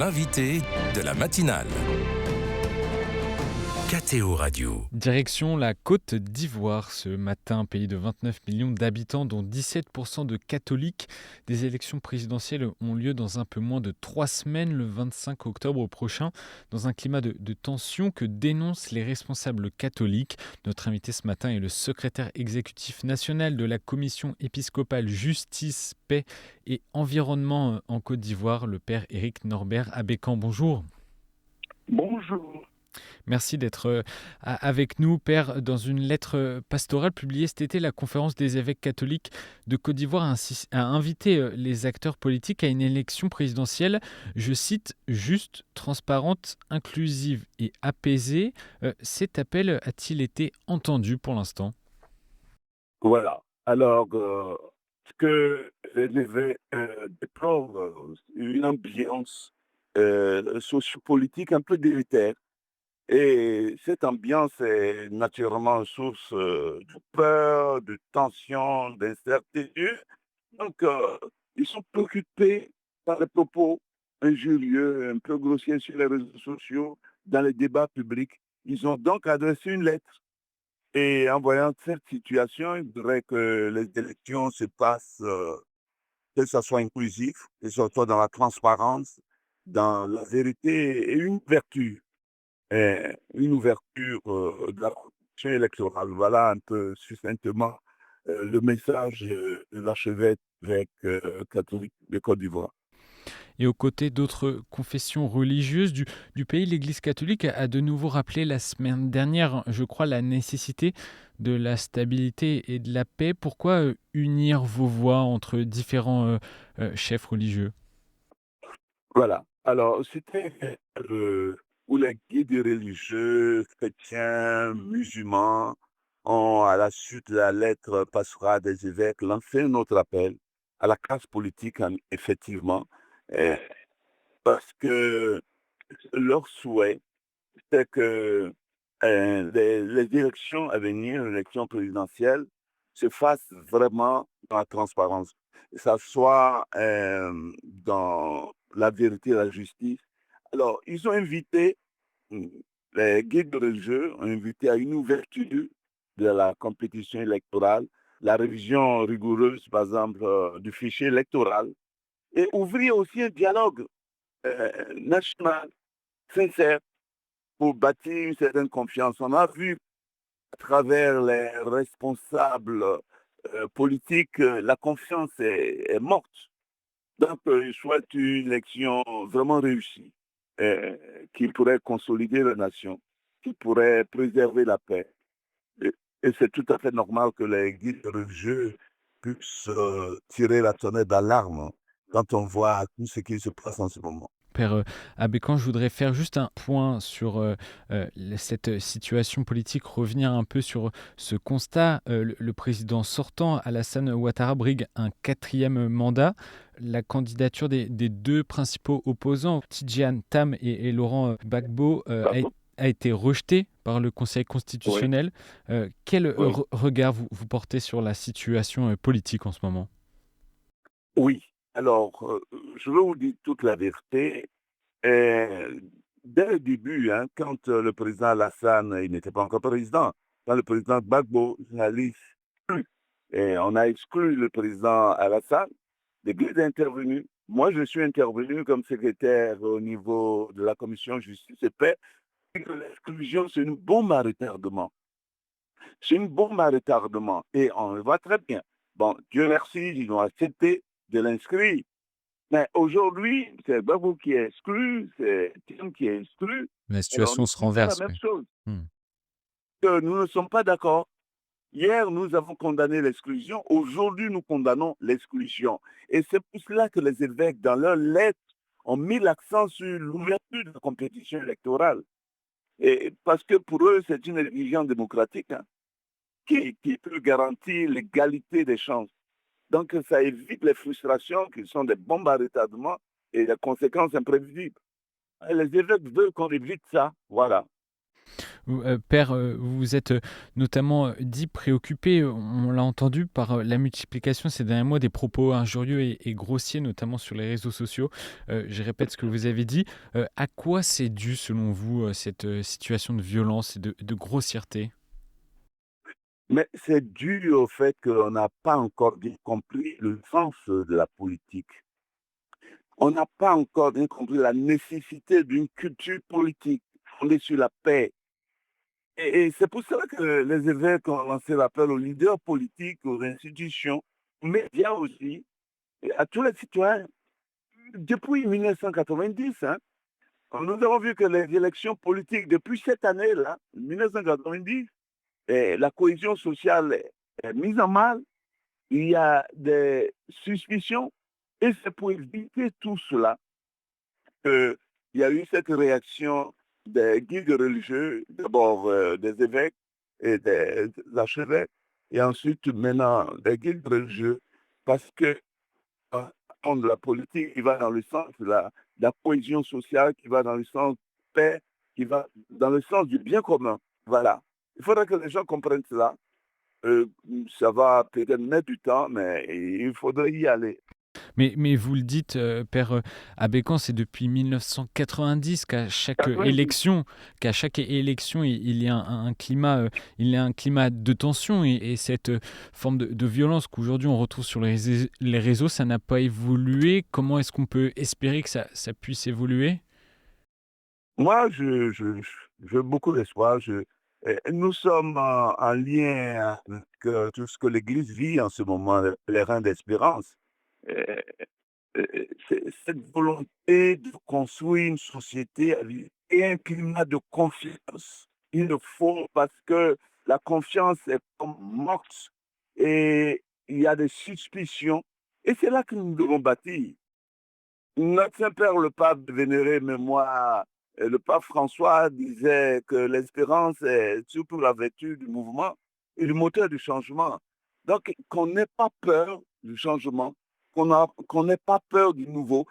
l'invité de la matinale. KTO Radio. Direction la Côte d'Ivoire ce matin, pays de 29 millions d'habitants, dont 17% de catholiques. Des élections présidentielles ont lieu dans un peu moins de 3 semaines, le 25 octobre prochain, dans un climat de tension que dénoncent les responsables catholiques. Notre invité ce matin est le secrétaire exécutif national de la Commission épiscopale Justice, Paix et Environnement en Côte d'Ivoire, le père Éric Norbert Abécan. Bonjour. Bonjour. Merci d'être avec nous, Père. Dans une lettre pastorale publiée cet été, la Conférence des évêques catholiques de Côte d'Ivoire a invité les acteurs politiques à une élection présidentielle, je cite, juste, transparente, inclusive et apaisée. Cet appel a-t-il été entendu pour l'instant ? Voilà. Alors, ce que les évêques déplorent, une ambiance sociopolitique un peu délétère. Et cette ambiance est naturellement source de peur, de tension, d'incertitude. Donc, ils sont préoccupés par les propos injurieux, un peu grossiers sur les réseaux sociaux, dans les débats publics. Ils ont donc adressé une lettre. Et en voyant cette situation, il faudrait que les élections se passent, que ça soit inclusif, que ce soit dans la transparence, dans la vérité et une ouverture de la compétition électorale. Voilà un peu succinctement le message de l'archevêque catholique de Côte d'Ivoire. Et aux côtés d'autres confessions religieuses du pays, l'Église catholique a de nouveau rappelé la semaine dernière, je crois, la nécessité de la stabilité et de la paix. Pourquoi unir vos voix entre différents chefs religieux ? Voilà. Alors, c'était où les guides religieux, chrétiens, musulmans, ont, à la suite de la lettre pastorale des évêques, lancé un autre appel à la classe politique, effectivement, euh, parce que leur souhait, c'est que les élections à venir, l'élection présidentielle, se fassent vraiment dans la transparence. Que ça soit dans la vérité et la justice. Alors, ils ont invité, mm, les guides religieux ont invité à une ouverture de la compétition électorale, la révision rigoureuse, par exemple, du fichier électoral, et ouvrir aussi un dialogue national, sincère, pour bâtir une certaine confiance. On a vu à travers les responsables politiques, la confiance est morte. Donc, je souhaite une élection vraiment réussie, euh, qui pourrait consolider la nation, qui pourrait préserver la paix. Et, et c'est tout à fait normal que les guides religieux puissent tirer la sonnette d'alarme quand on voit tout ce qui se passe en ce moment. Père Abécan, je voudrais faire juste un point sur cette situation politique, revenir un peu sur ce constat. Le président sortant, Alassane Ouattara, brigue un 4e mandat. La candidature des deux principaux opposants, Tidjane Tam et Laurent Gbagbo, a été rejetée par le Conseil Oui, constitutionnel. Quel oui, regard vous portez sur la situation politique en ce moment ? oui. Alors, je vais vous dire toute la vérité. Euh, Dès le début, hein, quand le président Alassane, il n'était pas encore président, quand le président Gbagbo a exclu, et on a exclu le président Alassane, l'Église est intervenue. Moi, je suis intervenu comme secrétaire au niveau de la commission justice et paix, et que l'exclusion, c'est une bombe à retardement. C'est une bombe à retardement. Et on le voit très bien. Bon, Dieu merci, ils ont accepté de l'inscrire. Mais aujourd'hui, c'est Babou qui est exclu, c'est Tim qui est exclu. La Alors, situation nous se disons la renverse, même oui. chose, Hmm. que nous ne sommes pas d'accord. Hier, nous avons condamné l'exclusion. Aujourd'hui, nous condamnons l'exclusion. Et c'est pour cela que les évêques, dans leur lettre, ont mis l'accent sur l'ouverture de la compétition électorale. Et parce que pour eux, c'est une religion démocratique, hein, qui peut garantir l'égalité des chances. Donc, ça évite les frustrations qui sont des bombes à retardement et les conséquences imprévisibles. Et les évêques veulent qu'on évite ça. Voilà. Père, vous vous êtes, notamment, dit préoccupé, on l'a entendu, par, la multiplication ces derniers mois des propos injurieux et grossiers, notamment sur les réseaux sociaux. Je répète ce que vous avez dit. À quoi c'est dû selon vous, cette, situation de violence et de grossièreté? Mais c'est dû au fait qu'on n'a pas encore bien compris le sens de la politique. On n'a pas encore bien compris la nécessité d'une culture politique fondée sur la paix. Et c'est pour cela que les évêques ont lancé l'appel aux leaders politiques, aux institutions, aux médias aussi, et à tous les citoyens. Depuis 1990, hein, nous avons vu que les élections politiques, depuis cette année-là, 1990, la cohésion sociale est mise en mal. Il y a des suspicions. Et c'est pour éviter tout cela qu'il y a eu cette réaction des guides religieux, d'abord des évêques et des archevêques, et ensuite maintenant des guides religieux, parce que de la politique qui va dans le sens de la cohésion sociale, qui va dans le sens de paix, qui va dans le sens du bien commun. Voilà. Il faudrait que les gens comprennent cela. Euh, Ça va peut-être mettre du temps, mais il faudrait y aller. Mais vous le dites, père, Abécan, c'est depuis 1990 qu'à chaque élection, il y a un climat, il y a un climat de tension et cette, forme de violence qu'aujourd'hui on retrouve sur les réseaux, ça n'a pas évolué. Comment est-ce qu'on peut espérer que ça puisse évoluer? Moi, j'ai beaucoup d'espoir. Nous sommes en lien avec tout ce que l'Église vit en ce moment, le pèlerin d'espérance. Euh, c'est cette volonté de construire une société et un climat de confiance. Il le faut parce que la confiance est comme morte et il y a des suspicions. Et c'est là que nous devons bâtir. Notre Saint-Père, le pape vénéré mémoire, le pape François disait que l'espérance est surtout la vertu du mouvement et le moteur du changement. Donc, qu'on n'ait pas peur du changement, qu'on n'ait pas peur du nouveau,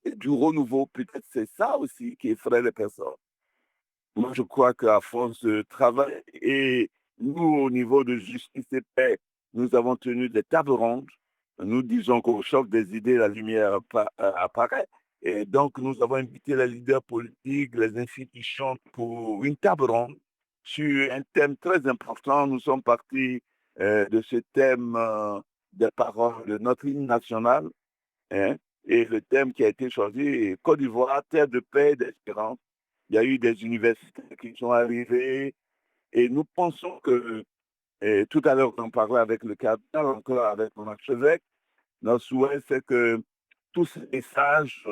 et du renouveau. Peut-être c'est ça aussi qui effraie les personnes. Moi, je crois qu'à force de travail et nous, au niveau de justice et paix, nous avons tenu des tables rondes. Nous disons qu'au choc des idées, la lumière apparaît. Et donc, nous avons invité les leaders politiques, les institutions pour une table ronde sur un thème très important. Nous sommes partis de ce thème des paroles de notre hymne national, hein, et le thème qui a été choisi est Côte d'Ivoire, terre de paix et d'espérance. Il y a eu des universités qui sont arrivées et nous pensons que, et tout à l'heure, on parlait avec le cardinal, encore avec mon archevêque, notre souhait, c'est que tous ces messages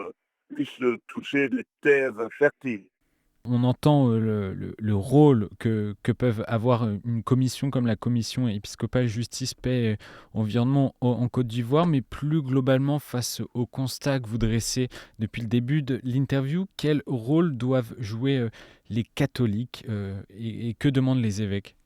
puissent toucher des terres fertiles. On entend, le rôle que peuvent avoir, une commission comme la commission épiscopale justice, paix, environnement en Côte d'Ivoire, mais plus globalement face au constat que vous dressez depuis le début de l'interview, quel rôle doivent jouer, les catholiques, et que demandent les évêques?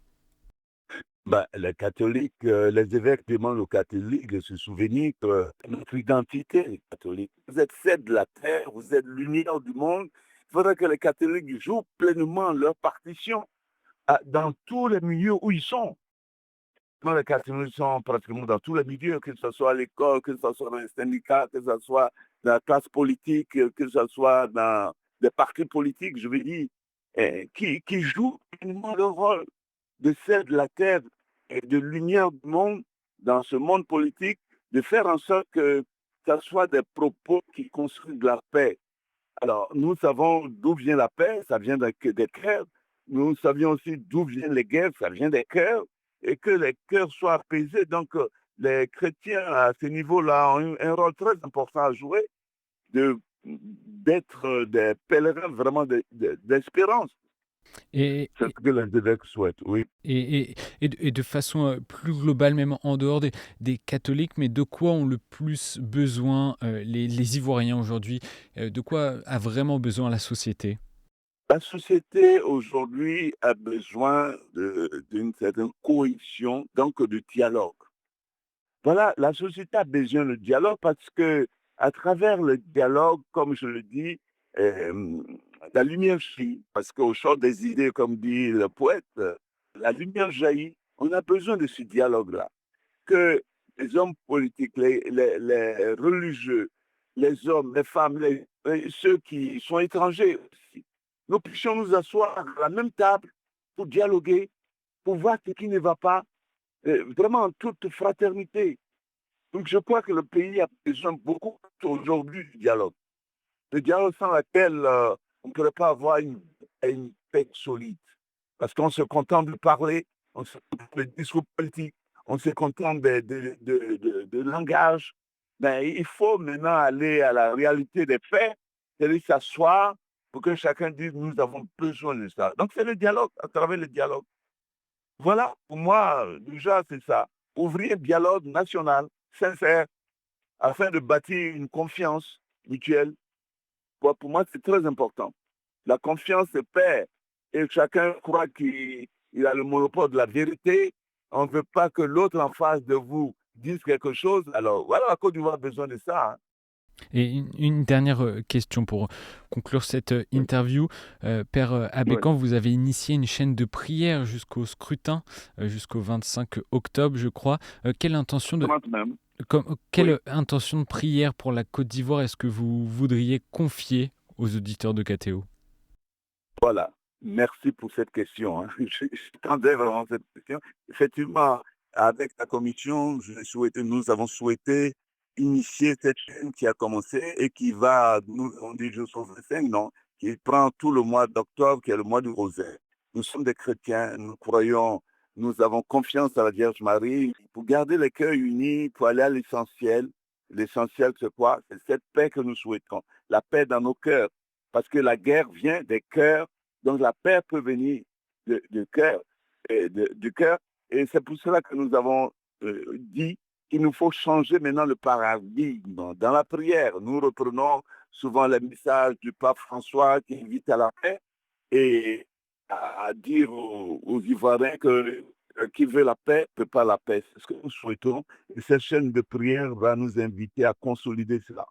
Ben, les catholiques, les évêques demandent aux catholiques de se souvenir que notre identité est catholique. Vous êtes celle de la terre, vous êtes lumière du monde. Il faudrait que les catholiques jouent pleinement leur partition dans tous les milieux où ils sont. Moi, les catholiques sont pratiquement dans tous les milieux, que ce soit à l'école, que ce soit dans les syndicats, que ce soit dans la classe politique, que ce soit dans des partis politiques, je veux dire, qui jouent pleinement leur rôle de celle de la terre et de lumière du monde dans ce monde politique, de faire en sorte que ce soit des propos qui construisent de la paix. Alors, nous savons d'où vient la paix, ça vient des cœurs. Nous savions aussi d'où viennent les guerres, ça vient des cœurs, et que les cœurs soient apaisés. Donc, les chrétiens à ce niveau-là ont un rôle très important à jouer, de, d'être des pèlerins vraiment d'espérance. Et C'est ce que les évêques souhaitent, oui. de façon, plus globale, même en dehors des catholiques, mais de quoi ont le plus besoin, les Ivoiriens aujourd'hui? De quoi a vraiment besoin la société? La société aujourd'hui a besoin d'une certaine cohésion, donc de dialogue. Voilà, la société a besoin de dialogue parce que à travers le dialogue, comme je le dis, hem, la lumière jaillit, parce qu'au champ des idées, comme dit le poète, la lumière jaillit. On a besoin de ce dialogue-là. Que les hommes politiques, les religieux, les hommes, les femmes, ceux qui sont étrangers aussi, nous puissions nous asseoir à la même table pour dialoguer, pour voir ce qui ne va pas, vraiment en toute fraternité. Donc je crois que le pays a besoin beaucoup aujourd'hui du dialogue. Le dialogue sans lequel on ne pourrait pas avoir une paix solide. Parce qu'on se contente de parler, on se contente de discours politiques, on se contente de langage. Ben, il faut maintenant aller à la réalité des faits, c'est-à-dire s'asseoir pour que chacun dise nous avons besoin de ça. Donc c'est le dialogue, à travers le dialogue. Voilà, pour moi, déjà, c'est ça. Ouvrir un dialogue national, sincère, afin de bâtir une confiance mutuelle. Pour moi, c'est très important. La confiance se perd et chacun croit qu'il a le monopole de la vérité. On ne veut pas que l'autre en face de vous dise quelque chose. Alors voilà, la Côte d'Ivoire a besoin de ça, hein. Et une dernière question pour conclure cette Oui, interview. Père oui, Abécan, vous avez initié une chaîne de prière jusqu'au scrutin, jusqu'au 25 octobre, je crois. comment même. Quelle Oui, intention de prière pour la Côte d'Ivoire est-ce que vous voudriez confier aux auditeurs de KTO? voilà. Merci pour cette question, hein. J'attendais vraiment cette question. Effectivement, avec la commission, nous avons souhaité initier cette chaîne qui a commencé et qui va, nous, on dit jusqu'au 25, non, qui prend tout le mois d'octobre, qui est le mois du rosaire. Nous sommes des chrétiens, nous croyons, nous avons confiance à la Vierge Marie pour garder les cœurs unis, pour aller à l'essentiel. L'essentiel, c'est quoi? C'est cette paix que nous souhaitons, la paix dans nos cœurs, parce que la guerre vient des cœurs, donc la paix peut venir de cœur, du cœur. Et c'est pour cela que nous avons dit qu'il nous faut changer maintenant le paradigme. Dans la prière, nous reprenons souvent les messages du pape François qui invite à la paix et à dire aux Ivoiriens que qui veut la paix ne peut pas la paix. C'est ce que nous souhaitons. Et cette chaîne de prière va nous inviter à consolider cela.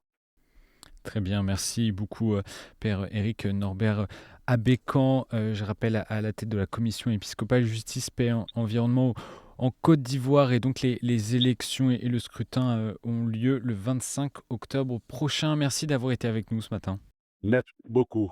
Très bien, merci beaucoup, Père Éric Norbert Abécan. Je rappelle à la tête de la Commission épiscopale Justice, Paix, Environnement en Côte d'Ivoire. Et donc les élections et le scrutin ont lieu le 25 octobre prochain. Merci d'avoir été avec nous ce matin. Merci beaucoup.